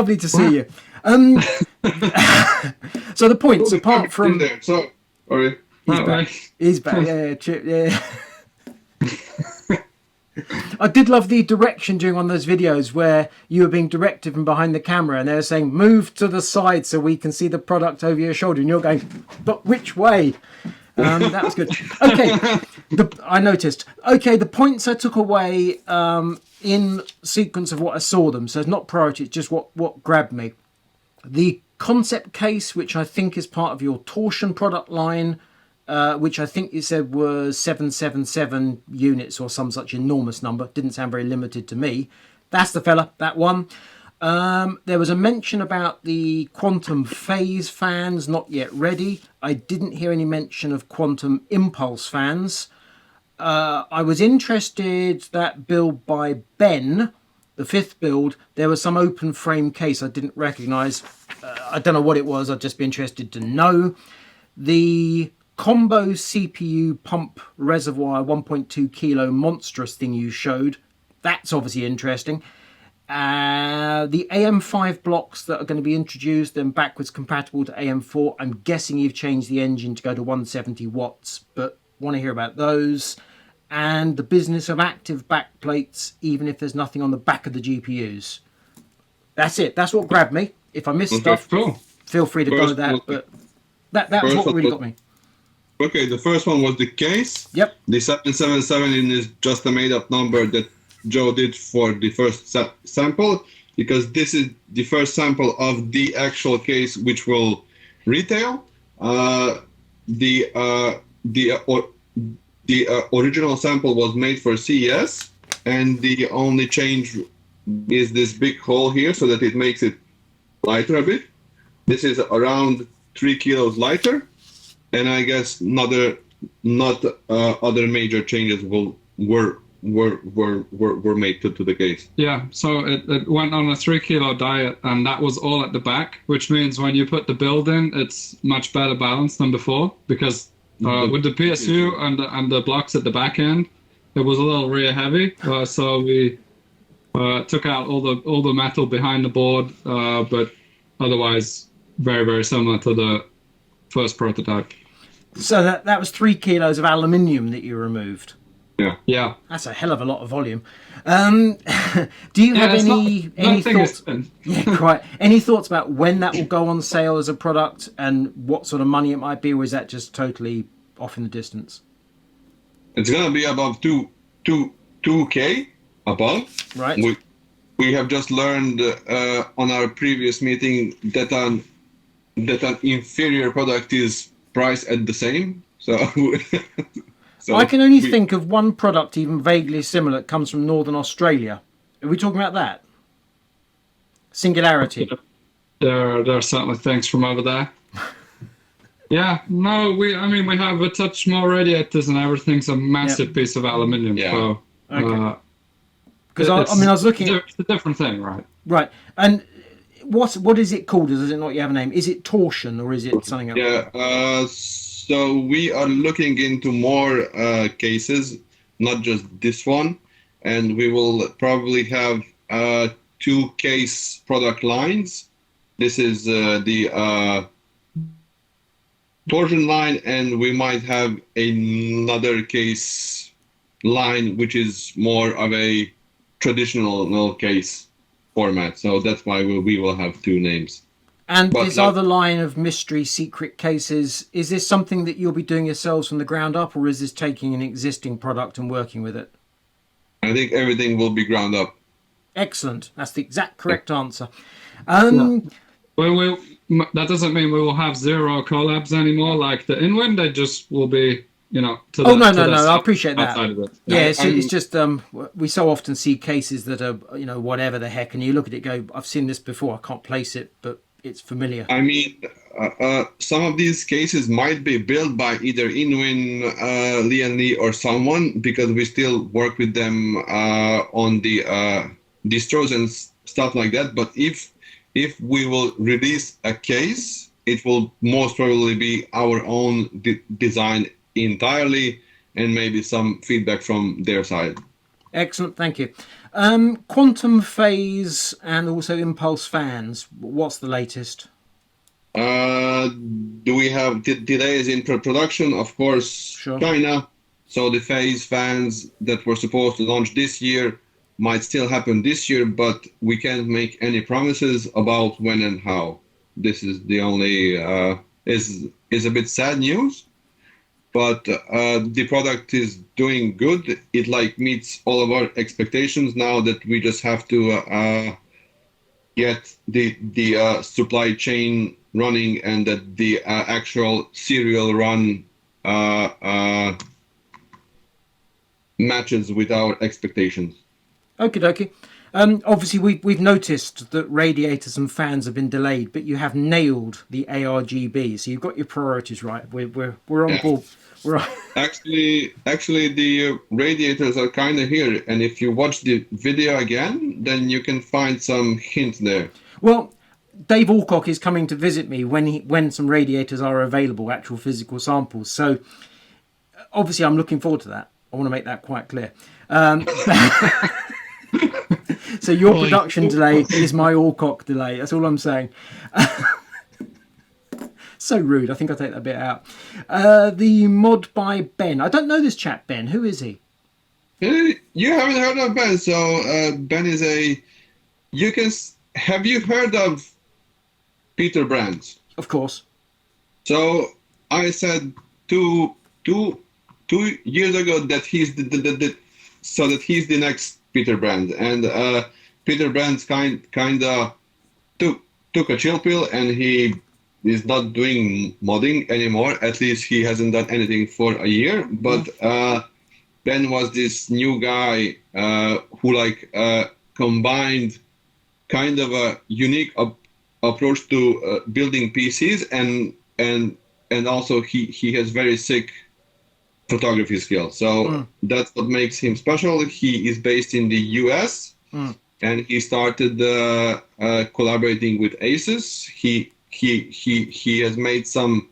Lovely to see you. So the points, apart from... There. So, sorry. He's back. Yeah. I did love the direction during one of those videos where you were being directed from behind the camera and they were saying, move to the side so we can see the product over your shoulder. And you're going, but which way? That was good. Okay, I noticed. Okay, the points I took away in sequence of what I saw them. So it's not priority, it's just what grabbed me. The concept case, which I think is part of your Torsion product line, which I think you said was 777 units or some such enormous number. Didn't sound very limited to me. That's the fella, that one. There was a mention about the quantum phase fans not yet ready. I didn't hear any mention of quantum impulse fans. I was interested that build by Ben, the 5th build, there was some open frame case I didn't recognise. I don't know what it was. I'd just be interested to know. The combo CPU pump reservoir 1.2 kilo monstrous thing you showed, that's obviously interesting. The AM5 blocks that are going to be introduced, then backwards compatible to AM4. I'm guessing you've changed the engine to go to 170 watts, but want to hear about those. And the business of active backplates, even if there's nothing on the back of the GPUs. That's it. That's what grabbed me. If I missed stuff, cool. Feel free to go with that. But that was what really got me. Okay, the first one was the case. Yep. The 777 is just a made-up number that Joe did for the first sample, because this is the first sample of the actual case which will retail. The original sample was made for CES, and the only change is this big hole here so that it makes it lighter a bit. This is around 3 kilos lighter, and I guess not other major changes were made to the case. Yeah, so it went on a 3 kilo diet, and that was all at the back, which means when you put the build in, it's much better balanced than before, because with the PSU and the blocks at the back end, it was a little rear heavy. So we took out all the metal behind the board, but otherwise very, very similar to the first prototype. So that was 3 kilos of aluminium that you removed. Yeah. That's a hell of a lot of volume. Do you have any thoughts? Yeah, quite. Any thoughts about when that will go on sale as a product and what sort of money it might be, or is that just totally off in the distance? It's gonna be above 2K above. Right. We have just learned on our previous meeting that an inferior product is priced at the same. So. So I can only think of one product even vaguely similar that comes from Northern Australia. Are we talking about that? Singularity. There are certainly things from over there. Yeah, no, we have a touch more radiators and everything's a massive piece of aluminium. Yeah. So, okay. Because I was looking at... It's a different thing, right? Right. And what is it called? Does it not yet have a name? Is it Torsion or is it something else? Yeah, so we are looking into more cases, not just this one, and we will probably have 2 case product lines. This is the Torsion line, and we might have another case line which is more of a traditional case format. So that's why we will have 2 names. And this other line of mystery secret cases, is this something that you'll be doing yourselves from the ground up, or is this taking an existing product and working with it? I think everything will be ground up. Excellent. That's the exact correct answer. Well, that doesn't mean we will have 0 collabs anymore. Like the Inwind, they just will be, no. I appreciate that. Yeah, it's just we so often see cases that are, whatever the heck, and you look at it, go, I've seen this before. I can't place it, but it's familiar. I mean, some of these cases might be built by either Inwin, Lee or someone, because we still work with them on the distros and stuff like that. But if we will release a case, it will most probably be our own design entirely, and maybe some feedback from their side. Excellent, thank you. Quantum phase and also impulse fans. What's the latest? Do we have delays in production? Of course, Sure. China. So the phase fans that were supposed to launch this year might still happen this year, but we can't make any promises about when and how. This is the only is a bit sad news, but the product is doing good. It like meets all of our expectations now that we just have to get the supply chain running and that the actual serial run matches with our expectations. Okie dokie. Obviously, we've noticed that radiators and fans have been delayed, but you have nailed the ARGB, so you've got your priorities right. We're on board. We're on. Actually, the radiators are kind of here, and if you watch the video again, then you can find some hint there. Well, Dave Alcock is coming to visit me when some radiators are available, actual physical samples. So obviously, I'm looking forward to that. I want to make that quite clear. So your production delay is my Alcock delay. That's all I'm saying. So rude. I think I'll take that bit out. The mod by Ben. I don't know this chap, Ben. Who is he? You haven't heard of Ben. So Ben is have you heard of Peter Brands? Of course. So I said two years ago that he's he's the next Peter Brands, and Peter Brands kind of took a chill pill, and he is not doing modding anymore. At least he hasn't done anything for a year. But Ben was this new guy who combined kind of a unique approach to building PCs, and also he has very sick photography skills. So that's what makes him special. He is based in the US, and he started collaborating with Asus. He has made some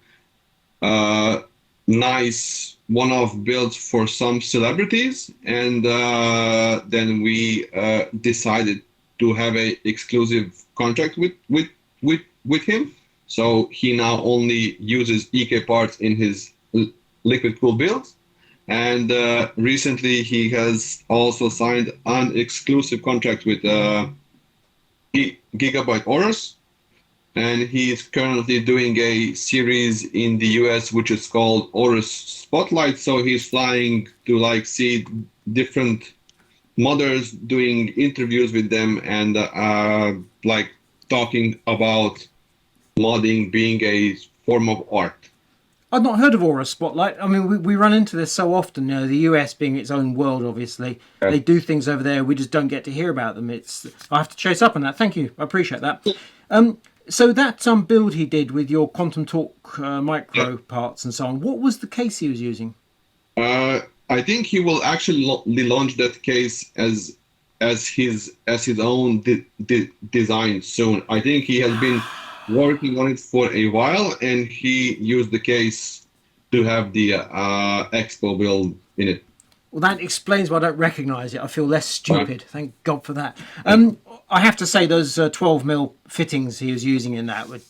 nice one-off builds for some celebrities, and then we decided to have a exclusive contract with him. So he now only uses EK parts in his liquid cool builds, and recently he has also signed an exclusive contract with Gigabyte Aorus, and he's currently doing a series in the US which is called Aorus Spotlight. So he's flying to see different modders, doing interviews with them, and talking about modding being a form of art. I've not heard of Aorus Spotlight. I mean, we run into this so often. The US being its own world, obviously. Yeah. They do things over there. We just don't get to hear about them. I have to chase up on that. Thank you. I appreciate that. So that build he did with your Quantum Talk micro parts and so on, what was the case he was using? I think he will actually launch that case as his own design soon. I think he has been working on it for a while, and he used the case to have the Expo build in it. Well, that explains why I don't recognise it. I feel less stupid. Thank God for that. I have to say those 12mm fittings he was using in that were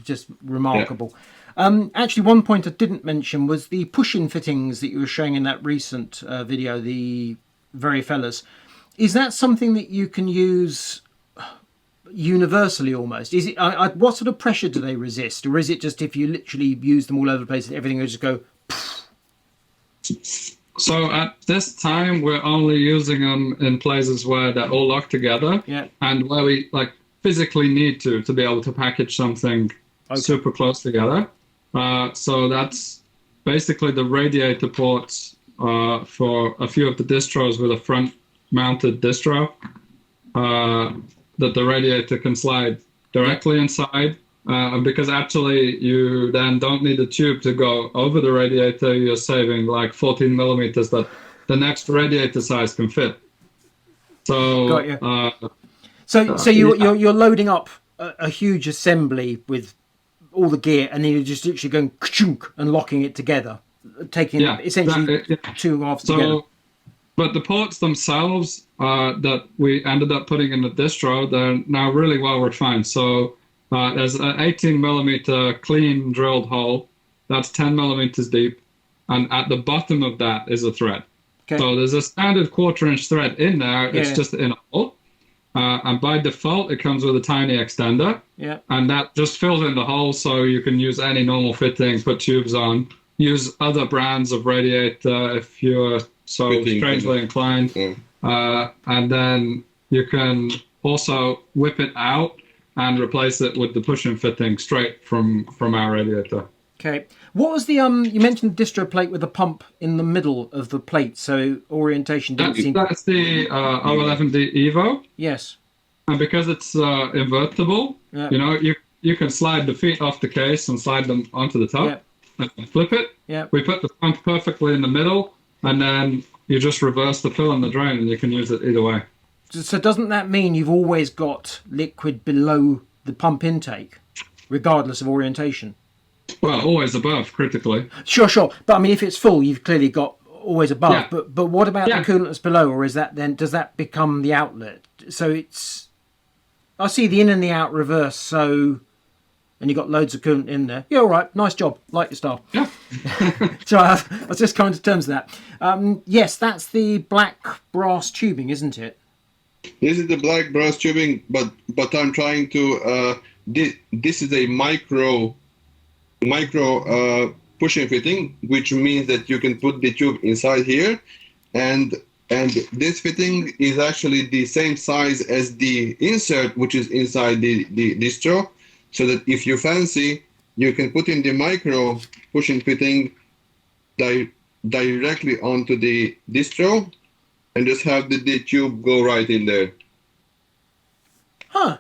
just remarkable. Yeah. Actually, one point I didn't mention was the push-in fittings that you were showing in that recent video, the Very Fellas. Is that something that you can use universally almost? Is it what sort of pressure do they resist, or is it just if you literally use them all over the place, everything will just go poof? So at this time we're only using them in places where they're all locked together, and where we physically need to be able to package something super close together. So that's basically the radiator ports for a few of the distros with a front mounted distro that the radiator can slide directly inside, because actually you then don't need a tube to go over the radiator. You're saving 14 millimeters that the next radiator size can fit. So got you. So you're loading up a huge assembly with all the gear, and then you're just literally going ka-chunk and locking it together, taking essentially two halves together. But the ports themselves that we ended up putting in the distro, they're now really well refined. So there's an 18 millimeter clean drilled hole that's 10 millimeters deep, and at the bottom of that is a thread. Okay. So there's a standard 1/4 inch thread in there. It's just in a hole. And by default, it comes with a tiny extender. Yeah. And that just fills in the hole, so you can use any normal fitting, put tubes on, use other brands of radiator if you're so strangely inclined. Yeah. And then you can also whip it out and replace it with the push-in fitting straight from our radiator. Okay. What was the you mentioned the distro plate with the pump in the middle of the plate, so orientation didn't seem. That's the O11D Evo. Yes. And because it's invertible, you know, you can slide the feet off the case and slide them onto the top and flip it. Yeah. We put the pump perfectly in the middle, and then you just reverse the fill and the drain, and you can use it either way. So doesn't that mean you've always got liquid below the pump intake, regardless of orientation? Well, always above, critically. Sure. But I mean, if it's full, you've clearly got always above. Yeah. But what about the coolant that's below, or is that then, does that become the outlet? So it's, I see the in and the out reverse, so, and you've got loads of coolant in there. Yeah, all right, nice job, like your style. Yeah. So I was just coming to terms with that. Yes, that's the black brass tubing, isn't it? This is the black brass tubing, but I'm trying to, this is a micro push-in fitting, which means that you can put the tube inside here, and this fitting is actually the same size as the insert, which is inside the distro, so that if you fancy, you can put in the micro push-in fitting directly onto the distro and just have the tube go right in there. Huh.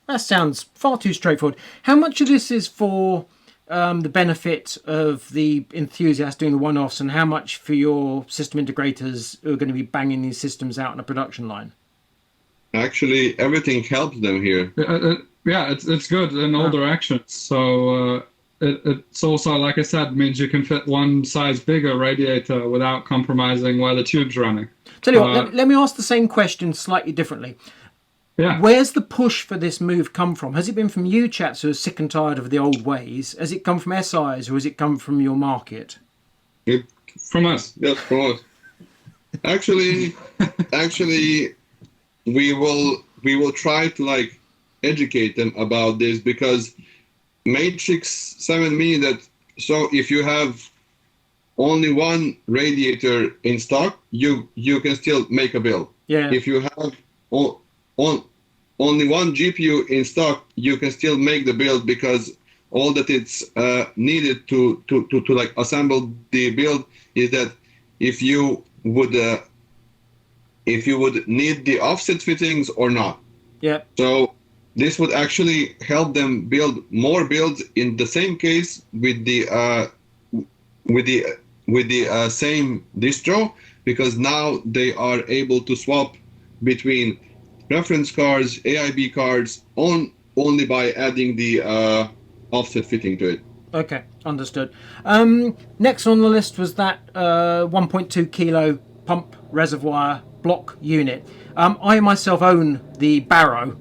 That sounds far too straightforward. How much of this is for the benefit of the enthusiasts doing the one-offs, and how much for your system integrators who are going to be banging these systems out on a production line? Actually, everything helps them here. Yeah, it's good in all directions. So it's also, like I said, means you can fit one size bigger radiator without compromising where the tube's running. Tell you what, let me ask the same question slightly differently. Yeah. Where's the push for this move come from? Has it been from you chaps who are sick and tired of the old ways? Has it come from SIs, or has it come from your market? From us. Yes, from us. Actually, we will try to educate them about this, because Matrix 7 means that, so if you have only one radiator in stock, you can still make a build. Yeah. If you have only one GPU in stock, you can still make the build, because all that it's needed to assemble the build is that if you would need the offset fittings or not. Yeah. So this would actually help them build more builds in the same case with the same distro, because now they are able to swap between reference cards, AIB cards, only by adding the offset fitting to it. Okay, understood. Next on the list was that 1.2 kilo pump reservoir block unit. I myself own the Barrow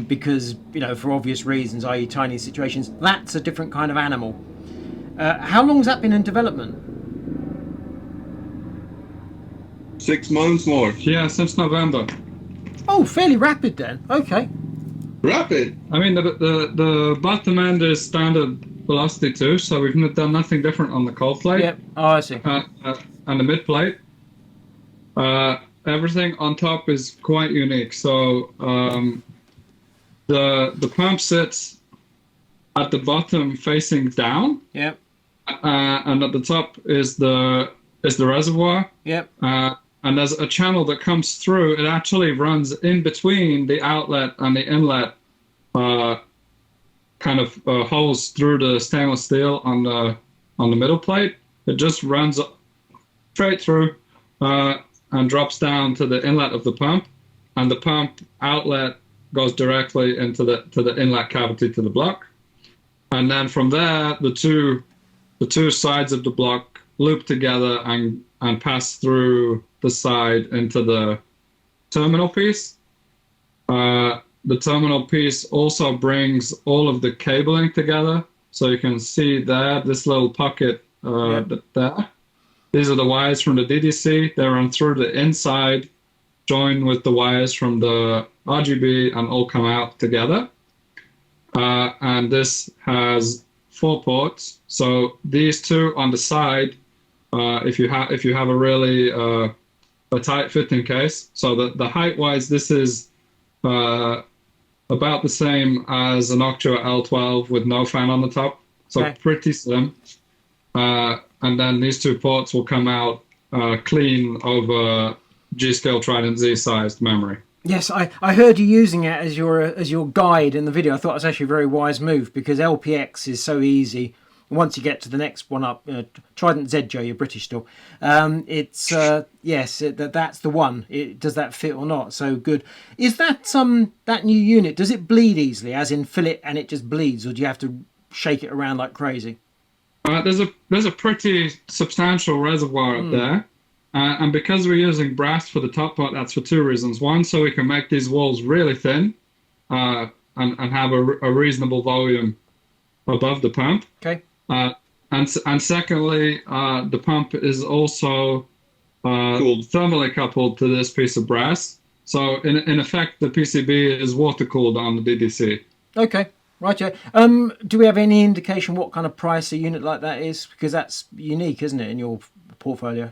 because, for obvious reasons, i.e. tiny situations. That's a different kind of animal. How long has that been in development? 6 months more. Yeah, since November. Oh, fairly rapid then. Okay. Rapid. I mean, the bottom end is standard velocity too, so we've done nothing different on the cold plate. Yep. Oh, I see. And the mid plate. Everything on top is quite unique. So the pump sits at the bottom facing down. Yep. And at the top is the reservoir. Yep. And there's a channel that comes through. It actually runs in between the outlet and the inlet, holes through the stainless steel on the middle plate. It just runs straight through and drops down to the inlet of the pump, and the pump outlet goes directly into the inlet cavity to the block. And then from there, the two sides of the block loop together and pass through the side into the terminal piece. The terminal piece also brings all of the cabling together. So you can see there, this little pocket there. These are the wires from the DDC. They run through the inside, join with the wires from the RGB, and all come out together. And this has 4 ports. So these two on the side, if you have a really a tight fitting case. So the height wise, this is about the same as an Octua L12 with no fan on the top. So pretty slim. And then these 2 ports will come out clean over G-Scale Trident Z sized memory. Yes, I heard you using it as your guide in the video. I thought it was actually a very wise move because LPX is so easy. Once you get to the next one up, Trident Z, Joe, you're British still. It's yes, that's the one. Does that fit or not? So good. Is that that new unit? Does it bleed easily? As in, fill it and it just bleeds, or do you have to shake it around like crazy? There's a pretty substantial reservoir up there. And because we're using brass for the top part, that's for 2 reasons. One, so we can make these walls really thin and have a reasonable volume above the pump. Okay. And secondly, the pump is also thermally coupled to this piece of brass. So in effect, the PCB is water cooled on the DDC. Okay. Right, yeah. Do we have any indication what kind of price a unit like that is? Because that's unique, isn't it, in your portfolio?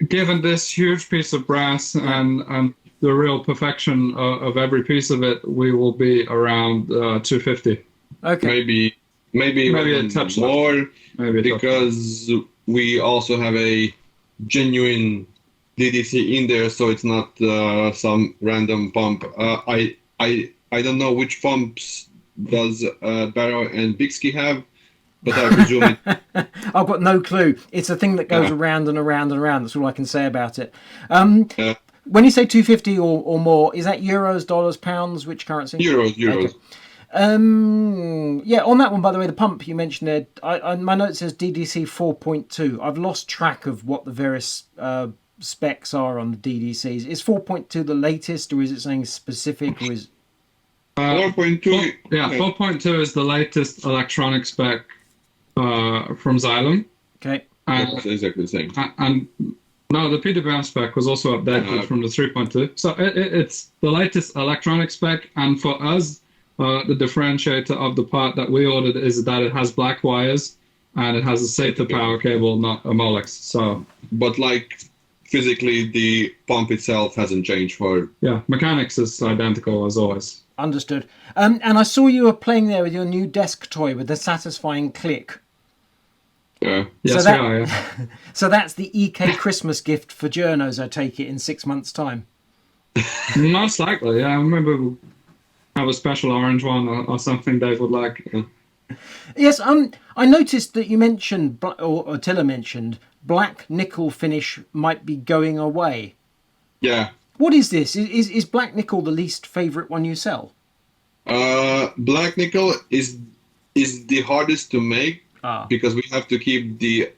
Given this huge piece of brass and the real perfection of every piece of it, we will be around 250. Okay. Maybe a touch more, because we also have a genuine DDC in there, so it's not some random pump. I don't know which pumps does Barrow and Bixby have, but I presume it. I've got no clue. It's a thing that goes around and around and around. That's all I can say about it. When you say 250 or more, is that euros, dollars, pounds? Which currency? Euros. Okay. Yeah, on that one, by the way, the pump you mentioned there, my note says DDC 4.2. I've lost track of what the various specs are on the DDCs. Is 4.2 the latest, or is it something specific, or is 4.2? Yeah, 4.2 is the latest electronic spec from Xylem. Okay. That's exactly the same. And no, the PWM spec was also updated from the 3.2. So it's the latest electronic spec, and for us, the differentiator of the part that we ordered is that it has black wires and it has a SATA power cable, not a Molex. So, but like physically, the pump itself hasn't changed for. Yeah, mechanics is identical as always. Understood. And I saw you were playing there with your new desk toy with the satisfying click. Yeah. Yes, we are. Yeah. So that's the EK Christmas gift for journos, I take it, in 6 months' time. Most likely, yeah. I remember we'll have a special orange one or something Dave would like. Yes, I noticed that you mentioned, or Attila mentioned, black nickel finish might be going away. Yeah. What is this? Is black nickel the least favourite one you sell? Black nickel is the hardest to make because we have to keep the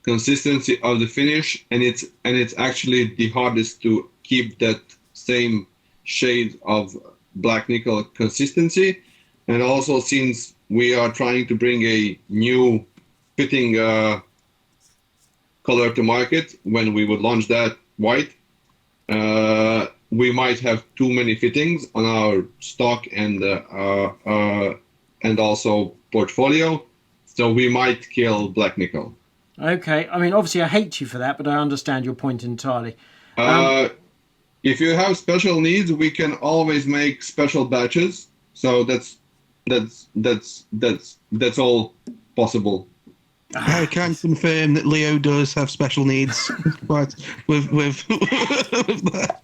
consistency of the finish, and it's actually the hardest to keep that same shade of black nickel consistency. And also, since we are trying to bring a new fitting color to market, when we would launch that white, we might have too many fittings on our stock and also portfolio, so we might kill black nickel. Okay, I mean, obviously I hate you for that, but I understand your point entirely. If you have special needs, we can always make special batches, so that's all possible. I can confirm that Leo does have special needs. But with that.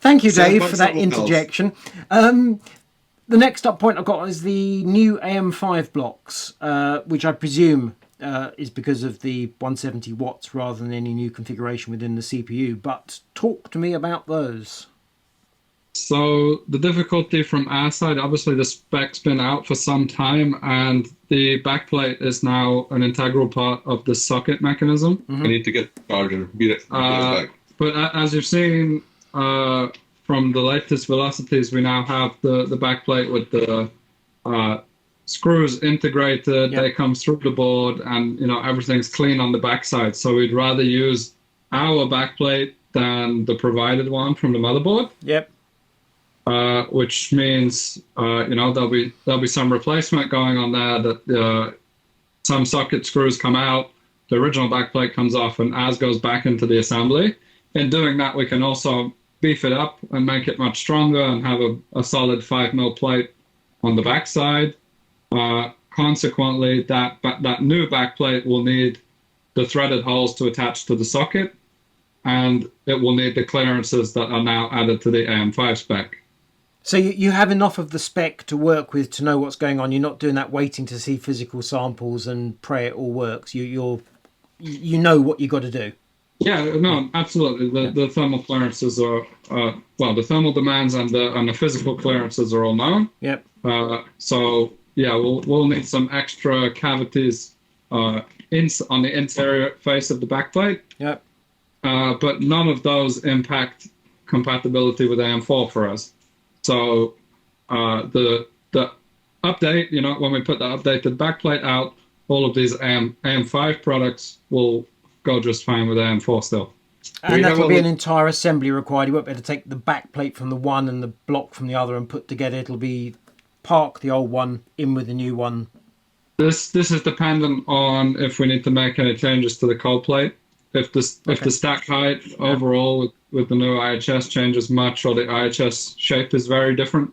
Thank you, Dave, for that interjection. The next up point I've got is the new AM5 blocks, which I presume is because of the 170 watts rather than any new configuration within the CPU. But talk to me about those. So the difficulty from our side, obviously the spec's been out for some time, and the backplate is now an integral part of the socket mechanism. I need to get the charger. Be right back. But as you've seen from the latest velocities, we now have the backplate with the screws integrated. Yep. They come through the board, and everything's clean on the backside. So we'd rather use our backplate than the provided one from the motherboard. Yep. Which means there'll be some replacement going on there. That some socket screws come out, the original backplate comes off, and as goes back into the assembly. In doing that, we can also beef it up and make it much stronger and have a solid 5mm plate on the backside. Consequently, that new backplate will need the threaded holes to attach to the socket, and it will need the clearances that are now added to the AM5 spec. So you have enough of the spec to work with to know what's going on. You're not doing that waiting to see physical samples and pray it all works. You know what you got to do. Yeah, no, absolutely. The thermal clearances are the thermal demands and the physical clearances are all known. Yep. So yeah, we'll need some extra cavities on the interior face of the backplate. Yep. But none of those impact compatibility with AM4 for us. So the update, when we put the updated backplate out, all of these AM5 products will go just fine with AM4 still. And that will be an entire assembly required. You won't be able to take the backplate from the one and the block from the other and put together. It'll be park the old one in with the new one. This is dependent on if we need to make any changes to the cold plate. If the stack height overall with the new IHS changes much, or the IHS shape is very different,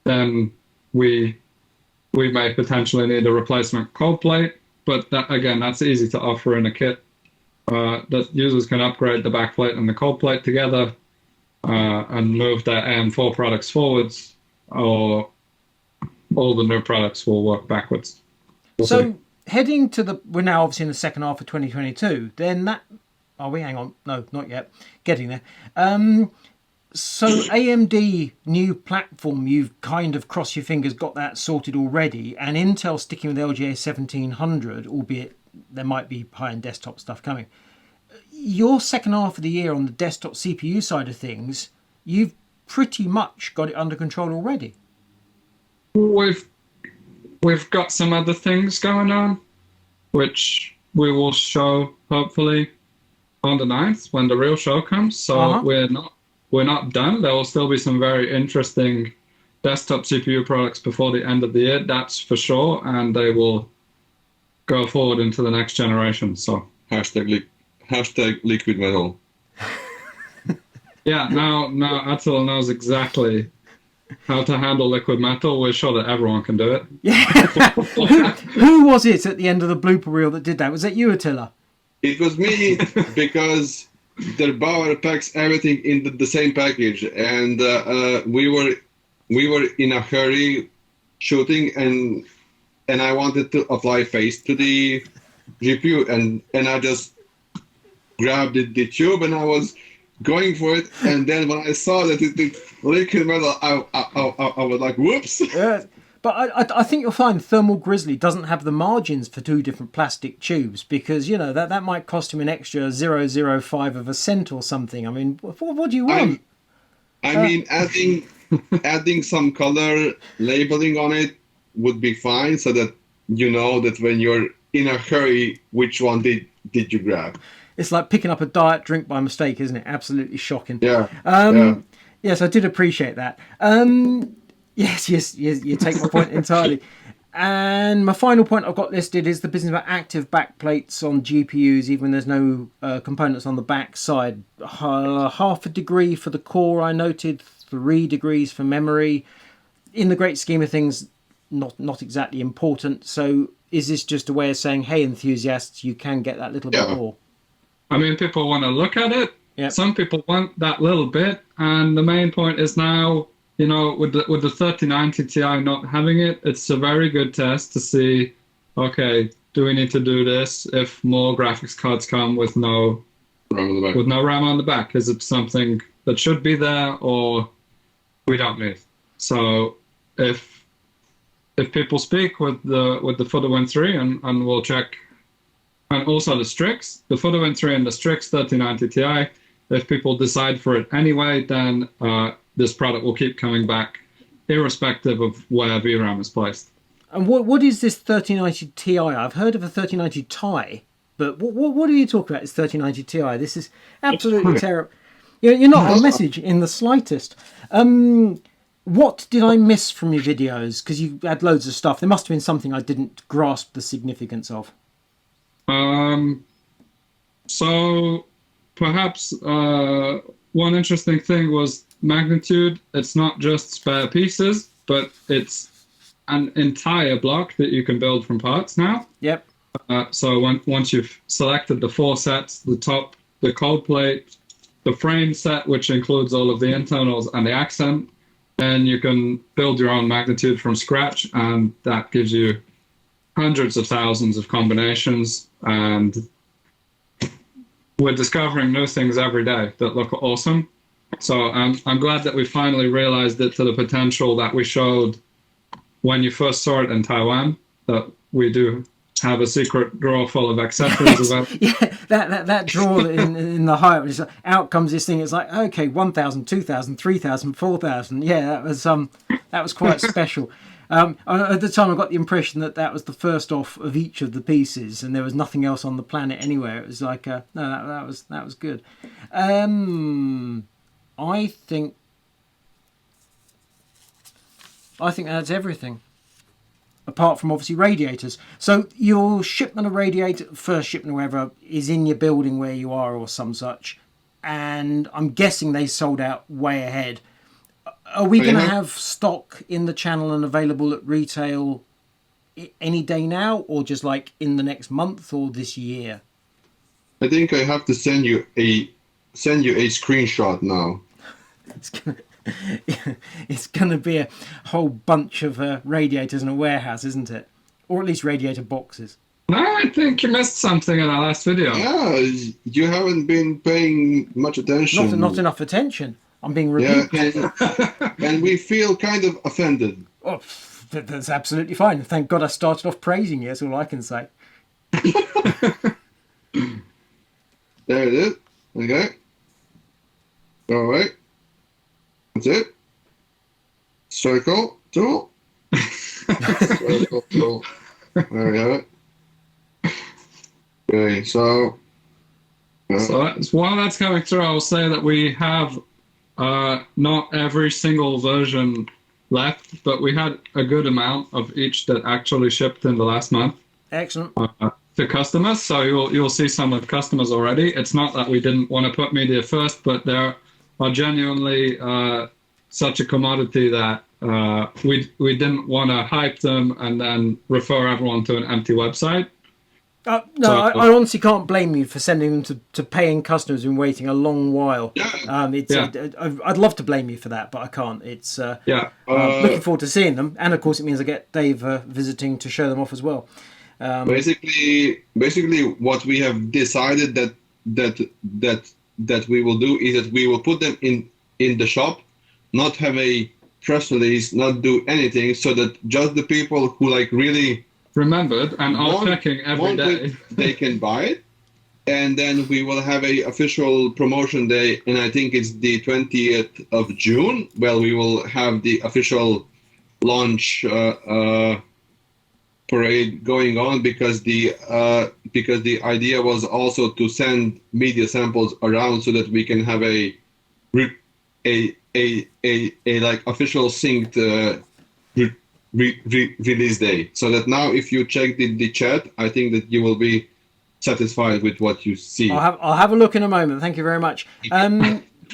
then we may potentially need a replacement cold plate. But that's easy to offer in a kit. That users can upgrade the backplate and the cold plate together and move their AM4 products forwards, or all the new products will work backwards. So heading to we're now obviously in the second half of 2022. Then hang on, no, not yet. Getting there. So AMD new platform, you've kind of crossed your fingers, got that sorted already, and Intel sticking with LGA1700, albeit there might be high-end desktop stuff coming. Your second half of the year on the desktop CPU side of things, you've pretty much got it under control already. We've got some other things going on, which we will show hopefully on the 9th when the real show comes. So we're not done. There will still be some very interesting desktop CPU products before the end of the year, that's for sure, and they will go forward into the next generation. So Hashtag liquid metal. Yeah, now Attil knows exactly how to handle liquid metal. We're sure that everyone can do it. Yeah. Who was it at the end of the blooper reel that did that? Was that you, Attila? It was me, because the Barrow packs everything in the same package, and we were in a hurry shooting, and I wanted to apply phase to the GPU, and I just grabbed the tube and I was going for it, and then when I saw that it's liquid metal, I was like, whoops. Yeah. But I think you'll find Thermal Grizzly doesn't have the margins for two different plastic tubes, because, that might cost him an extra 0.005 of a cent or something. I mean, what do you want? I mean, adding some color labeling on it would be fine, so that you know that when you're in a hurry, which one did you grab. It's like picking up a diet drink by mistake, isn't it? Absolutely shocking. Yeah. Yes, I did appreciate that. Yes, you take my point entirely. And my final point I've got listed is the business about active backplates on GPUs, even when there's no components on the back side. Half a degree for the core, I noted, 3 degrees for memory. In the great scheme of things, not exactly important. So is this just a way of saying, hey, enthusiasts, you can get that little bit more? I mean, people want to look at it. Yep. Some people want that little bit. And the main point is now, with the 3090 Ti not having it, it's a very good test to see, okay, do we need to do this if more graphics cards come with no RAM on the back? Is it something that should be there, or we don't need. So if people speak with the Footer 3 and we'll check, and also the Strix, the Footer 3 and the Strix 3090 Ti, if people decide for it anyway, then this product will keep coming back irrespective of where VRAM is placed. And what is this 3090 Ti? I've heard of a 3090 Ti, but what are you talking about? It's 3090 Ti. This is absolutely terrible. You're not on message in the slightest. What did I miss from your videos? Because you had loads of stuff. There must have been something I didn't grasp the significance of. So perhaps one interesting thing was magnitude. It's not just spare pieces, but it's an entire block that you can build from parts now. Yep. So once you've selected the 4 sets, the top, the cold plate, the frame set, which includes all of the internals and the accent, then you can build your own magnitude from scratch, and that gives you hundreds of thousands of combinations, and we're discovering new things every day that look awesome. So I'm glad that we finally realized it to the potential that we showed when you first saw it in Taiwan, that we do have a secret drawer full of accessories. Yeah, that drawer in the height, which out comes this thing. It's like, okay, 1,000, 2,000, 3,000, 4,000. Yeah, that was quite special. At the time, I got the impression that was the first off of each of the pieces, and there was nothing else on the planet anywhere. It was like, no, that was good. I think that's everything, apart from obviously radiators. So your shipment of radiator, first shipment or whatever, is in your building where you are or some such, and I'm guessing they sold out way ahead. Are we going to have stock in the channel and available at retail any day now, or just like in the next month or this year? I think I have to send you a screenshot now. It's gonna be a whole bunch of radiators in a warehouse, isn't it? Or at least radiator boxes. No, I think you missed something in our last video. Yeah, you haven't been paying much attention. Not enough attention. I'm being rebuked. Yeah, and we feel kind of offended. Oh, that's absolutely fine. Thank God I started off praising you. That's all I can say. There it is. Okay. All right. That's it. Circle tool. Circle tool. There we have it. Okay, so while that's coming through, I'll say that we have not every single version left, but we had a good amount of each that actually shipped in the last month. Excellent. To customers, so you'll see some of customers already. It's not that we didn't want to put media first, but there are genuinely such a commodity that we didn't want to hype them and then refer everyone to an empty website. No, so, I honestly can't blame you for sending them to paying customers who've been waiting a long while. I'd love to blame you for that, but I can't. It's looking forward to seeing them, and of course it means I get Dave visiting to show them off as well. Basically, what we have decided that we will do is that we will put them in the shop, not have a press release, not do anything, so that just the people who like really remembered and are checking every day, they can buy it. And then we will have a official promotion day, and I think it's the 20th of June. Well, we will have the official launch parade going on, because the idea was also to send media samples around so that we can have a like official synced release day. So that now, if you check the chat, I think that you will be satisfied with what you see. I'll have a look in a moment. Thank you very much.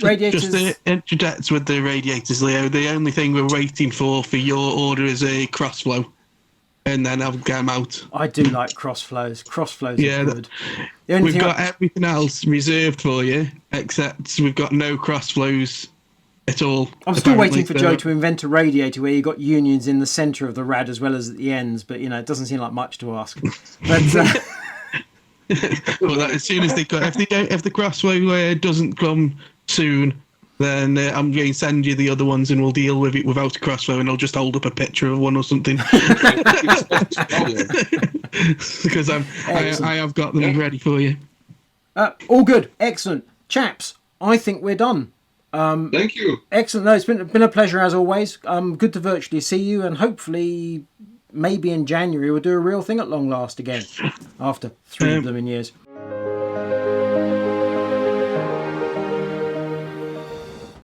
Radiators. Just to interject with the radiators, Leo. The only thing we're waiting for your order is a crossflow, and then I'll get them out. I do like crossflows. Crossflows are good. We've got everything else reserved for you, except we've got no crossflows at all. I'm still waiting for Joe to invent a radiator where you got unions in the centre of the rad as well as at the ends, but it doesn't seem like much to ask. But well, as soon as if the crossflow doesn't come soon, then I'm going to send you the other ones and we'll deal with it without a crossflow, and I'll just hold up a picture of one or something. Because I have got them ready for you. All good. Excellent. Chaps, I think we're done. Thank you. Excellent. No, it's been a pleasure as always. Good to virtually see you, and hopefully maybe in January we'll do a real thing at long last again after 3 of them in years.